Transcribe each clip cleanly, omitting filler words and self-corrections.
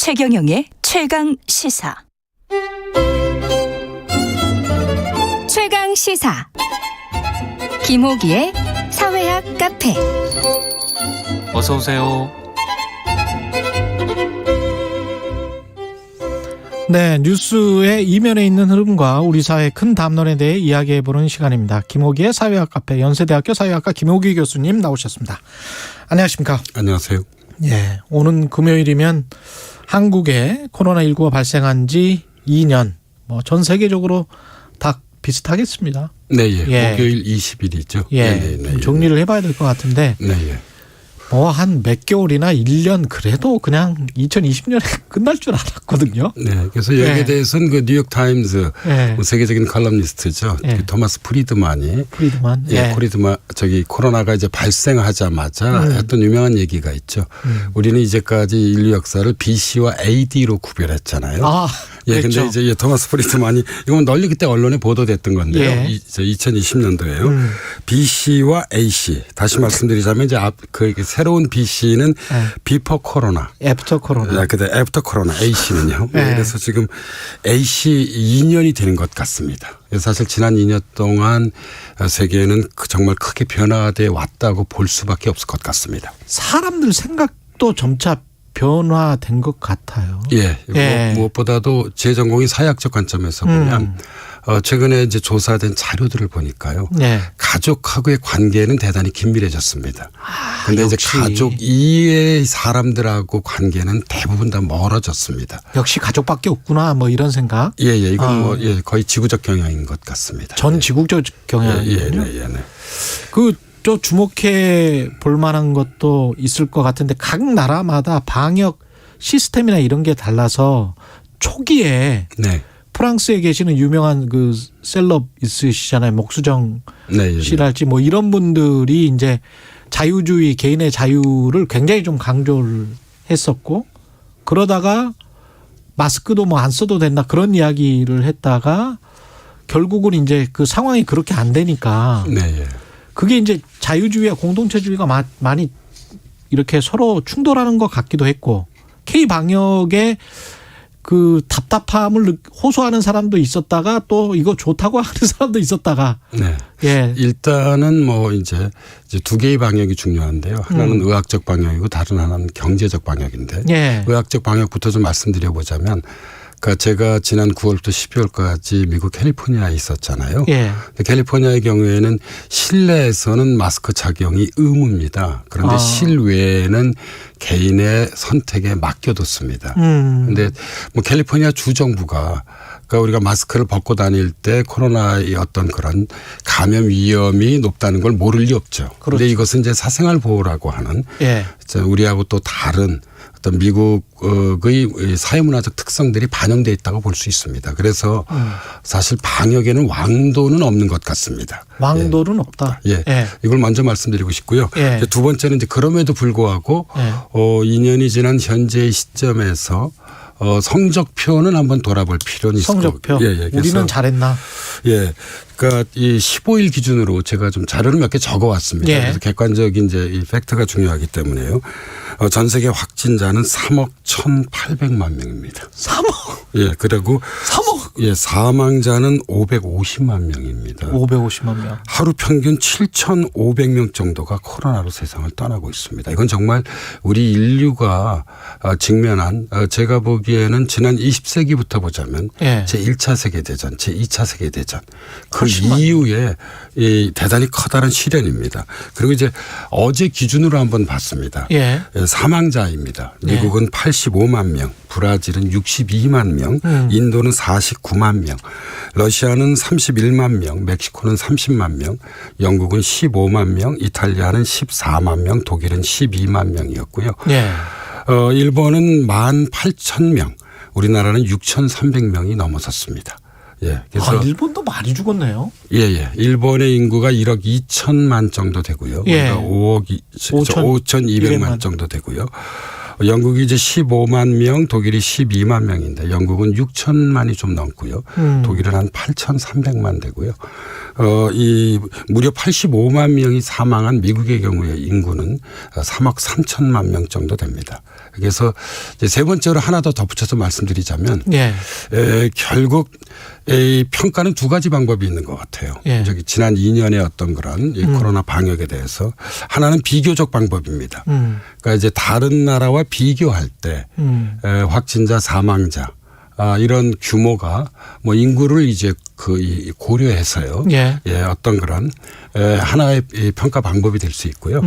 최경영의 최강 시사. 최강 시사. 김호기의 사회학 카페. 어서 오세요. 네, 뉴스의 이면에 있는 흐름과 우리 사회의 큰 담론에 대해 이야기해보는 시간입니다. 김호기의 사회학 카페, 연세대학교 사회학과 김호기 교수님 나오셨습니다. 안녕하십니까? 안녕하세요. 예, 오는 금요일이면 한국에 코로나19가 발생한 지 2년, 전 세계적으로 다 비슷하겠습니다. 네, 예. 예. 목요일 20일이죠. 예, 네. 정리를 해봐야 될 것 같은데. 네, 예. 한 몇 개월이나 1년 그래도 그냥 2020년에 끝날 줄 알았거든요. 네, 그래서 여기에 예. 대해서는 그 뉴욕 타임즈 예. 세계적인 칼럼니스트죠. 예. 그 토마스 프리드만이 프리드만. 예, 프리드만 코로나가 이제 발생하자마자 했던 유명한 얘기가 있죠. 우리는 이제까지 인류 역사를 BC와 AD로 구별했잖아요. 예, 그렇죠. 근데 이제 토마스 프리드만이 이건 널리 그때 언론에 보도됐던 건데요. 예. 2020년도에요. BC와 AC 다시 말씀드리자면 이제 그 새로운 BC는 비포 코로나, 애프터 코로나. 근데 애프터 코로나 AC는요. 네. 그래서 지금 AC 2년이 되는 것 같습니다. 사실 지난 2년 동안 세계는 정말 크게 변화돼 왔다고 볼 수밖에 없을 것 같습니다. 사람들 생각도 점차 변화된 것 같아요. 예. 예. 무엇보다도 제 전공이 사회학적 관점에서 보면 최근에 이제 조사된 자료들을 보니까요. 네. 가족하고의 관계는 대단히 긴밀해졌습니다. 그런데 이제 역시. 가족 이외의 사람들하고 관계는 대부분 다 멀어졌습니다. 역시 가족밖에 없구나 이런 생각. 예. 이건 거의 지구적 경향인 것 같습니다. 전 지구적 경향이군요. 네. 또 주목해 볼 만한 것도 있을 것 같은데 각 나라마다 방역 시스템이나 이런 게 달라서 초기에 네. 프랑스에 계시는 유명한 그 셀럽 있으시잖아요. 목수정 네. 씨랄지 이런 분들이 이제 자유주의 개인의 자유를 굉장히 좀 강조를 했었고 그러다가 마스크도 안 써도 된다 그런 이야기를 했다가 결국은 이제 그 상황이 그렇게 안 되니까 네. 그게 이제 자유주의와 공동체주의가 많이 이렇게 서로 충돌하는 것 같기도 했고 K 방역에 그 답답함을 호소하는 사람도 있었다가 또 이거 좋다고 하는 사람도 있었다가. 네. 예. 일단은 이제 두 개의 방역이 중요한데요. 하나는 의학적 방역이고 다른 하나는 경제적 방역인데. 예. 의학적 방역부터 좀 말씀드려 보자면 그러니까 제가 지난 9월부터 12월까지 미국 캘리포니아에 있었잖아요. 예. 근데 캘리포니아의 경우에는 실내에서는 마스크 착용이 의무입니다. 그런데 실외에는 개인의 선택에 맡겨뒀습니다. 그런데 캘리포니아 주정부가 그러니까 우리가 마스크를 벗고 다닐 때 코로나의 어떤 그런 감염 위험이 높다는 걸 모를 리 없죠. 그런데 그렇죠. 이것은 이제 사생활 보호라고 하는 예. 우리하고 또 다른 어떤 미국의 사회문화적 특성들이 반영되어 있다고 볼 수 있습니다. 그래서 사실 방역에는 왕도는 없는 것 같습니다. 왕도는 없다. 예. 이걸 먼저 말씀드리고 싶고요. 예. 두 번째는 이제 그럼에도 불구하고 2년이 지난 현재의 시점에서 성적표는 한번 돌아볼 필요는 있을 것 성적표. 우리는 잘했나? 예. 그러니까 이 15일 기준으로 제가 좀 자료를 몇 개 적어왔습니다. 예. 그래서 객관적인 이제 이 팩트가 중요하기 때문에요. 전 세계 확진자는 3억 1,800만 명입니다. 3억. 예. 그리고 3억. 예, 사망자는 550만 명입니다. 550만 명. 하루 평균 7,500명 정도가 코로나로 세상을 떠나고 있습니다. 이건 정말 우리 인류가 직면한 제가 보기에는 지난 20세기부터 보자면 예. 제1차 세계대전, 제2차 세계대전 그 이후에 이 대단히 커다란 시련입니다. 그리고 이제 어제 기준으로 한번 봤습니다. 예. 사망자입니다. 미국은 85만 명, 브라질은 62만 명, 인도는 49만 명, 러시아는 31만 명, 멕시코는 30만 명, 영국은 15만 명, 이탈리아는 14만 명, 독일은 12만 명이었고요. 예. 일본은 18,000명, 우리나라는 6,300명이 넘어섰습니다. 예. 그래서 일본도 많이 죽었네요. 예. 일본의 인구가 1억 2천만 정도 되고요. 예. 우리가 5,200만 정도 되고요. 영국이 이제 15만 명, 독일이 12만 명인데 영국은 6천만이 좀 넘고요. 독일은 한 8,300만 되고요. 이 무려 85만 명이 사망한 미국의 경우에 인구는 3억 3천만 명 정도 됩니다. 그래서 이제 세 번째로 하나 더 덧붙여서 말씀드리자면 예. 결국 이 평가는 두 가지 방법이 있는 것 같아요. 예. 저기 지난 2년의 어떤 그런 이 코로나 방역에 대해서 하나는 비교적 방법입니다. 그러니까 이제 다른 나라와 비교할 때 확진자 사망자 이런 규모가 뭐 인구를 이제 그 고려해서요. 예. 예, 어떤 그런 하나의 평가 방법이 될 수 있고요.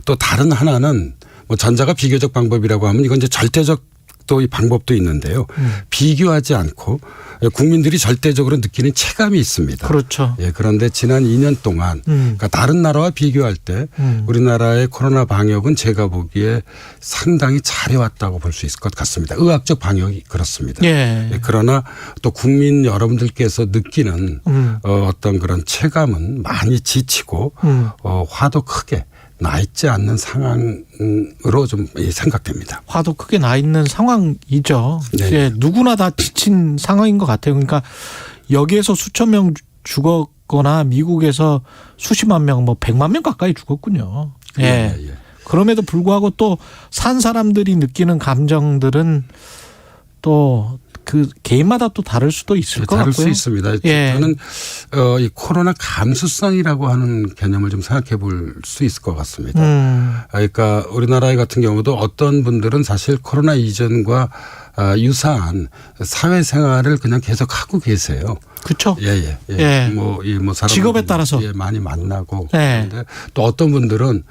또 다른 하나는 뭐 전자가 비교적 방법이라고 하면 이건 이제 절대적 또 이 방법도 있는데요. 비교하지 않고 국민들이 절대적으로 느끼는 체감이 있습니다. 그렇죠. 예, 그런데 지난 2년 동안 그러니까 다른 나라와 비교할 때 우리나라의 코로나 방역은 제가 보기에 상당히 잘해왔다고 볼 수 있을 것 같습니다. 의학적 방역이 그렇습니다. 예. 예, 그러나 또 국민 여러분들께서 느끼는 어떤 그런 체감은 많이 지치고 화도 크게 나 있지 않는 상황으로 좀 생각됩니다. 화도 크게 나 있는 상황이죠. 네. 이제 누구나 다 지친 상황인 것 같아요. 그러니까 여기에서 수천 명 죽었거나 미국에서 수십만 명, 뭐 100만 명 가까이 죽었군요. 예. 예. 그럼에도 불구하고 또 산 사람들이 느끼는 감정들은 또 그 개인마다 또 다를 수도 있을 것 다를 같고요. 수 있습니다. 예. 저는 이 코로나 감수성이라고 하는 개념을 좀 생각해 볼 수 있을 것 같습니다. 그러니까 우리나라 같은 경우도 어떤 분들은 사실 코로나 이전과 유사한 사회생활을 그냥 계속 하고 계세요. 그렇죠. 예. 예. 뭐 사람 직업에 따라서. 예, 많이 만나고. 예. 그런데 또 어떤 분들은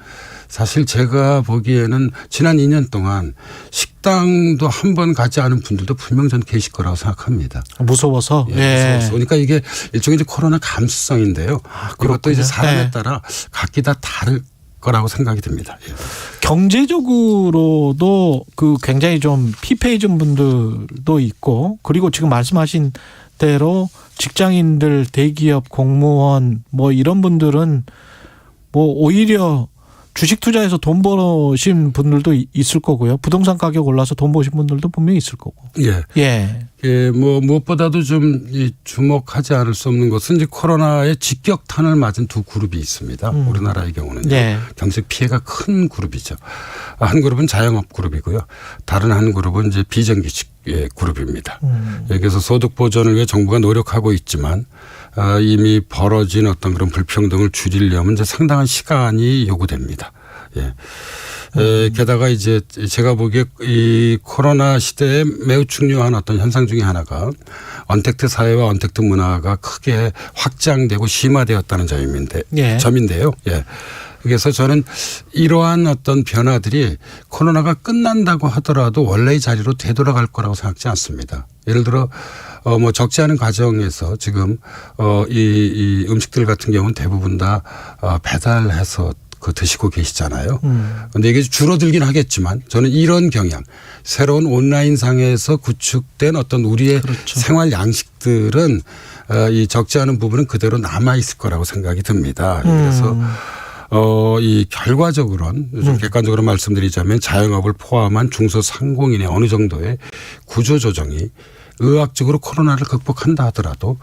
사실 제가 보기에는 지난 2년 동안 식당도 한 번 가지 않은 분들도 분명 전 계실 거라고 생각합니다. 무서워서. 예. 무서워서. 그러니까 이게 일종의 이제 코로나 감수성인데요. 이것도 이제 사람에 예. 따라 각기 다 다를 거라고 생각이 듭니다. 예. 경제적으로도 그 굉장히 좀 피폐해진 분들도 있고 그리고 지금 말씀하신 대로 직장인들, 대기업, 공무원 뭐 이런 분들은 뭐 오히려 주식 투자해서 돈 버신 분들도 있을 거고요. 부동산 가격 올라서 돈 버신 분들도 분명히 있을 거고. 예. 예. 예, 뭐 무엇보다도 좀 주목하지 않을 수 없는 것은 이제 코로나의 직격탄을 맞은 두 그룹이 있습니다. 우리나라의 경우는요. 네. 경제 피해가 큰 그룹이죠. 한 그룹은 자영업 그룹이고요. 다른 한 그룹은 이제 비정규직 그룹입니다. 여기서 소득 보전을 위해 정부가 노력하고 있지만 이미 벌어진 어떤 그런 불평등을 줄이려면 이제 상당한 시간이 요구됩니다. 예. 게다가 이제 제가 보기에 이 코로나 시대에 매우 중요한 어떤 현상 중에 하나가 언택트 사회와 언택트 문화가 크게 확장되고 심화되었다는 점인데요. 예. 그래서 저는 이러한 어떤 변화들이 코로나가 끝난다고 하더라도 원래의 자리로 되돌아갈 거라고 생각지 않습니다. 예를 들어 뭐 적지 않은 가정에서 지금 이 음식들 같은 경우는 대부분 다 배달해서 드시고 계시잖아요. 그런데 이게 줄어들긴 하겠지만 저는 이런 경향, 새로운 온라인상에서 구축된 어떤 우리의 그렇죠. 생활 양식들은 이 적지 않은 부분은 그대로 남아 있을 거라고 생각이 듭니다. 그래서 이 결과적으로는 좀 객관적으로 말씀드리자면 자영업을 포함한 중소상공인의 어느 정도의 구조조정이 의학적으로 코로나를 극복한다 하더라도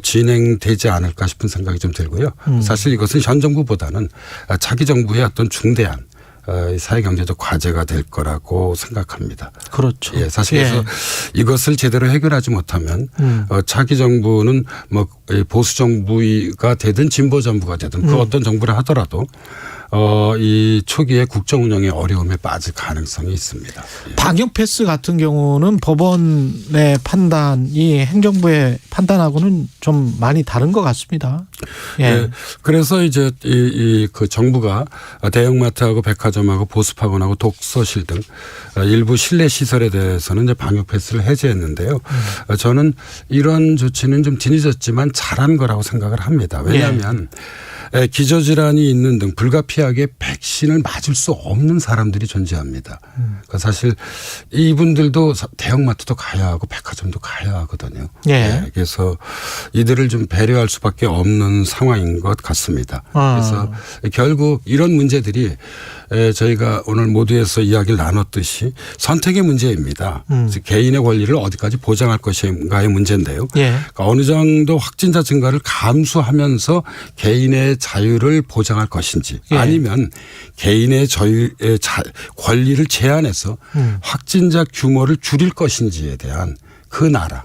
진행되지 않을까 싶은 생각이 좀 들고요. 사실 이것은 현 정부보다는 차기 정부의 어떤 중대한 사회경제적 과제가 될 거라고 생각합니다. 그렇죠. 예, 사실 그래서 이것을 제대로 해결하지 못하면 차기 정부는 뭐 보수 정부가 되든 진보 정부가 되든 그 어떤 정부를 하더라도 이 초기에 국정 운영의 어려움에 빠질 가능성이 있습니다. 예. 방역 패스 같은 경우는 법원의 판단이 행정부의 판단하고는 좀 많이 다른 것 같습니다. 예. 예. 그래서 이제 그 정부가 대형마트하고 백화점하고 보습학원하고 독서실 등 일부 실내 시설에 대해서는 이제 방역 패스를 해제했는데요. 저는 이런 조치는 좀 뒤늦었지만 잘한 거라고 생각을 합니다. 왜냐하면 기저질환이 있는 등 불가피하게 백신을 맞을 수 없는 사람들이 존재합니다. 그러니까 사실 이분들도 대형마트도 가야 하고 백화점도 가야 하거든요. 예. 그래서 이들을 좀 배려할 수밖에 없는 상황인 것 같습니다. 그래서 결국 이런 문제들이 저희가 오늘 모두에서 이야기를 나눴듯이 선택의 문제입니다. 개인의 권리를 어디까지 보장할 것인가의 문제인데요. 예. 그러니까 어느 정도 확진자 증가를 감수하면서 개인의 자유를 보장할 것인지 예. 아니면 개인의 권리를 제한해서 확진자 규모를 줄일 것인지에 대한 그 나라.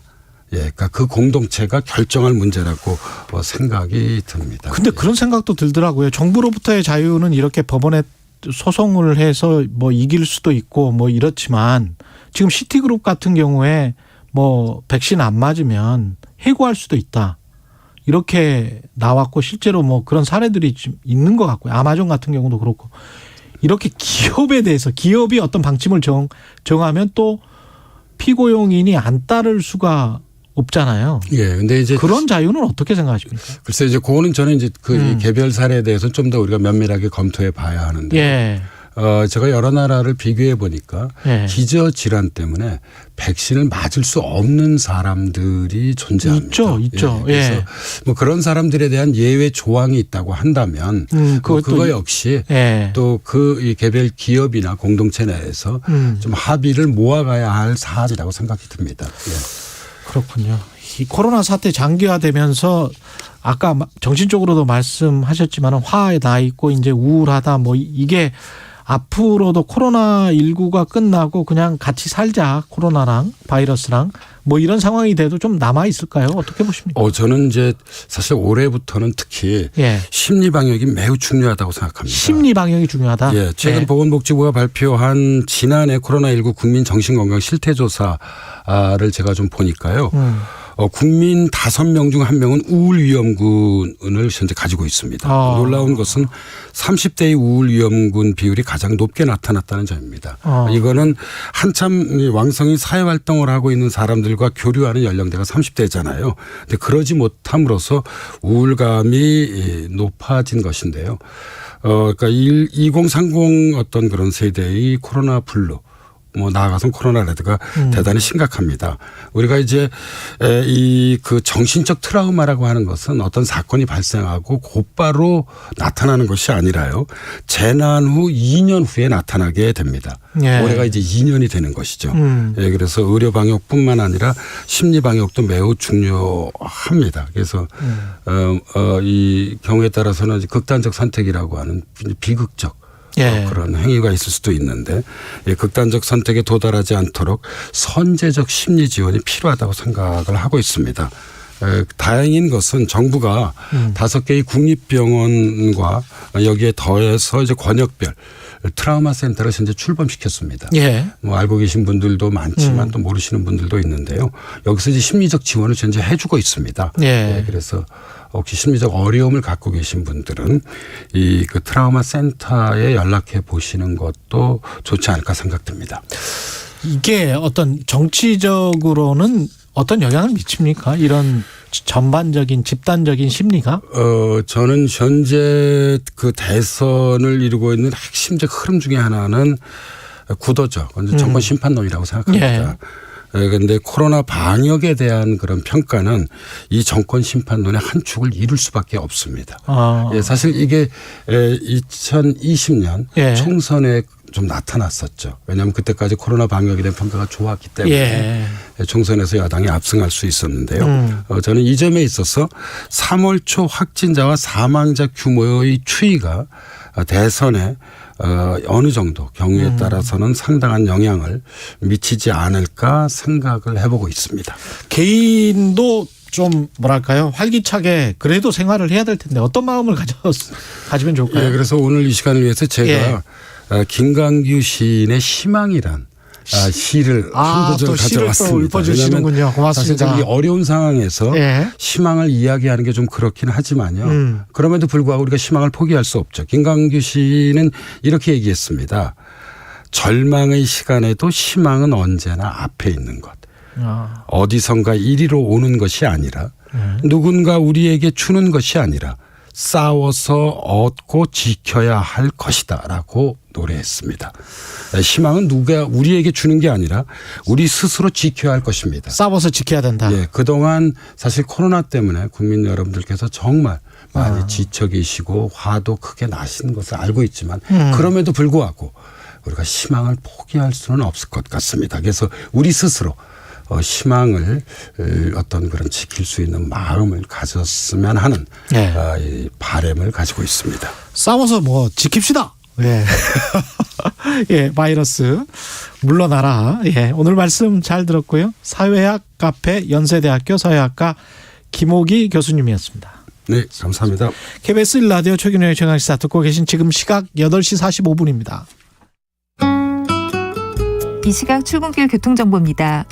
예, 그러니까 그 공동체가 결정할 문제라고 생각이 듭니다. 근데 그런 생각도 들더라고요. 정부로부터의 자유는 이렇게 법원에 소송을 해서 뭐 이길 수도 있고 뭐 이렇지만 지금 시티그룹 같은 경우에 뭐 백신 안 맞으면 해고할 수도 있다. 이렇게 나왔고 실제로 뭐 그런 사례들이 좀 있는 것 같고요. 아마존 같은 경우도 그렇고 이렇게 기업에 대해서 기업이 어떤 방침을 정하면 또 피고용인이 안 따를 수가 없잖아요. 예, 근데 이제 그런 자유는 어떻게 생각하십니까? 글쎄 이제 그거는 저는 이제 그 개별 사례에 대해서는 좀 더 우리가 면밀하게 검토해 봐야 하는데. 예. 제가 여러 나라를 비교해 보니까 예. 기저 질환 때문에 백신을 맞을 수 없는 사람들이 존재합니다. 있죠. 예, 그래서 예. 뭐 그런 사람들에 대한 예외 조항이 있다고 한다면 뭐 그거 역시 예. 또 그 개별 기업이나 공동체 내에서 좀 합의를 모아가야 할 사안이라고 생각이 듭니다. 예. 그렇군요. 이 코로나 사태 장기화되면서 아까 정신적으로도 말씀하셨지만 화에 나 있고 이제 우울하다 뭐 이게 앞으로도 코로나19가 끝나고 그냥 같이 살자 코로나랑 바이러스랑 뭐 이런 상황이 돼도 좀 남아 있을까요? 어떻게 보십니까? 저는 이제 사실 올해부터는 특히 예. 심리 방역이 매우 중요하다고 생각합니다. 심리 방역이 중요하다. 예, 최근 예. 보건복지부가 발표한 지난해 코로나19 국민 정신건강 실태조사를 제가 좀 보니까요. 국민 5명 중 1명은 우울 위험군을 현재 가지고 있습니다. 놀라운 것은 30대의 우울 위험군 비율이 가장 높게 나타났다는 점입니다. 이거는 한참 왕성히 사회활동을 하고 있는 사람들과 교류하는 연령대가 30대잖아요. 근데 그러지 못함으로써 우울감이 높아진 것인데요. 그러니까 2030 어떤 그런 세대의 코로나 블루 뭐 나아가선 코로나 레드가 대단히 심각합니다. 우리가 이제 이 그 정신적 트라우마라고 하는 것은 어떤 사건이 발생하고 곧바로 나타나는 것이 아니라요. 재난 후 2년 후에 나타나게 됩니다. 예. 올해가 이제 2년이 되는 것이죠. 예, 그래서 의료 방역뿐만 아니라 심리 방역도 매우 중요합니다. 그래서 이 경우에 따라서는 극단적 선택이라고 하는 비극적 예. 그런 행위가 있을 수도 있는데 극단적 선택에 도달하지 않도록 선제적 심리 지원이 필요하다고 생각을 하고 있습니다. 다행인 것은 정부가 5개의 국립병원과 여기에 더해서 이제 권역별 트라우마 센터를 현재 출범시켰습니다. 예. 뭐 알고 계신 분들도 많지만 또 모르시는 분들도 있는데요. 여기서 이제 심리적 지원을 현재 해주고 있습니다. 예. 그래서 혹시 심리적 어려움을 갖고 계신 분들은 이 그 트라우마 센터에 연락해 보시는 것도 좋지 않을까 생각됩니다. 이게 어떤 정치적으로는 어떤 영향을 미칩니까? 이런 전반적인 집단적인 심리가? 저는 현재 그 대선을 이루고 있는 핵심적 흐름 중에 하나는 구도죠. 정권 심판론이라고 생각합니다. 그런데 코로나 방역에 대한 그런 평가는 이 정권 심판론의 한 축을 이룰 수밖에 없습니다. 예, 사실 이게 2020년 예. 총선에 좀 나타났었죠. 왜냐하면 그때까지 코로나 방역에 대한 평가가 좋았기 때문에 총선에서 야당이 압승할 수 있었는데요. 저는 이 점에 있어서 3월 초 확진자와 사망자 규모의 추이가 대선에 어느 정도 경우에 따라서는 상당한 영향을 미치지 않을까 생각을 해보고 있습니다. 개인도 좀 뭐랄까요 활기차게 그래도 생활을 해야 될 텐데 어떤 마음을 가지면 좋을까요? 예, 그래서 오늘 이 시간을 위해서 제가 김강규 시인의 희망이란 시를 한 구절 가져왔습니다. 읊어주시는군요. 고맙습니다. 사실 이 어려운 상황에서 희망을 이야기하는 게 좀 그렇긴 하지만요. 그럼에도 불구하고 우리가 희망을 포기할 수 없죠. 김강규 시인은 이렇게 얘기했습니다. 절망의 시간에도 희망은 언제나 앞에 있는 것. 어디선가 이리로 오는 것이 아니라 누군가 우리에게 주는 것이 아니라 싸워서 얻고 지켜야 할 것이다라고 노래했습니다. 희망은 누가 우리에게 주는 게 아니라 우리 스스로 지켜야 할 것입니다. 싸워서 지켜야 된다. 예, 그동안 사실 코로나 때문에 국민 여러분들께서 정말 많이 지쳐 계시고 화도 크게 나신 것을 알고 있지만 그럼에도 불구하고 우리가 희망을 포기할 수는 없을 것 같습니다. 그래서 우리 스스로 희망을 어떤 그런 지킬 수 있는 마음을 가졌으면 하는 이 바람을 가지고 있습니다. 싸워서 뭐 지킵시다. 예. 예, 바이러스 물러나라. 예, 오늘 말씀 잘 들었고요. 사회학 카페 연세대학교 사회학과 김옥희 교수님이었습니다. 네, 감사합니다. KBS 1라디오 최경영의 최강시사 듣고 계신 지금 시각 8시 45분입니다. 이 시각 출근길 교통정보입니다.